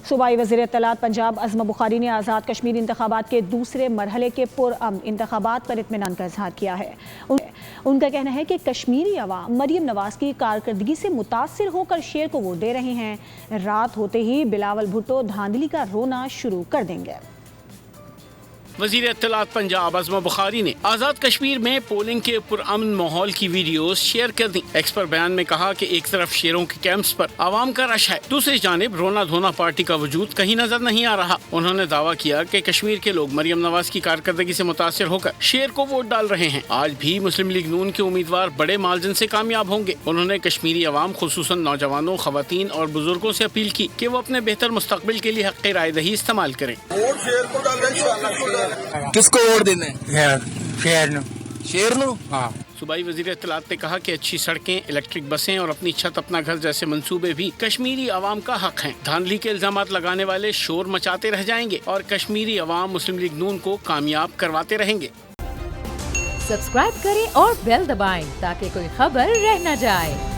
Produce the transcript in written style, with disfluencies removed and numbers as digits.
صوبائی وزیر اطلاعات پنجاب عظمہ بخاری نے آزاد کشمیر انتخابات کے دوسرے مرحلے کے پرامن انتخابات پر اطمینان کا اظہار کیا ہے۔ ان کا کہنا ہے کہ کشمیری عوام مریم نواز کی کارکردگی سے متاثر ہو کر شیر کو ووٹ دے رہے ہیں۔ رات ہوتے ہی بلاول بھٹو دھاندلی کا رونا شروع کر دیں گے۔ وزیر اطلاعات پنجاب عظمہ بخاری نے آزاد کشمیر میں پولنگ کے پرامن ماحول کی ویڈیوز شیئر کر دی۔ ایکس پر بیان میں کہا کہ ایک طرف شیروں کے کیمپس پر عوام کا رش ہے، دوسری جانب رونا دھونا پارٹی کا وجود کہیں نظر نہیں آ رہا۔ انہوں نے دعویٰ کیا کہ کشمیر کے لوگ مریم نواز کی کارکردگی سے متاثر ہو کر شیر کو ووٹ ڈال رہے ہیں۔ آج بھی مسلم لیگ نون کے امیدوار بڑے مارجن سے کامیاب ہوں گے۔ انہوں نے کشمیری عوام خصوصاً نوجوانوں، خواتین اور بزرگوں سے اپیل کی کہ وہ اپنے بہتر مستقبل کے لیے حق رائے دہی استعمال کریں۔ کس کو ووٹ دینا ہے؟ شیر نو؟ ہاں۔ صوبائی وزیر اطلاعات نے کہا کہ اچھی سڑکیں، الیکٹرک بسیں اور اپنی چھت اپنا گھر جیسے منصوبے بھی کشمیری عوام کا حق ہیں۔ دھاندلی کے الزامات لگانے والے شور مچاتے رہ جائیں گے اور کشمیری عوام مسلم لیگ نون کو کامیاب کرواتے رہیں گے۔ سبسکرائب کریں اور بیل دبائیں تاکہ کوئی خبر رہ نہ جائے۔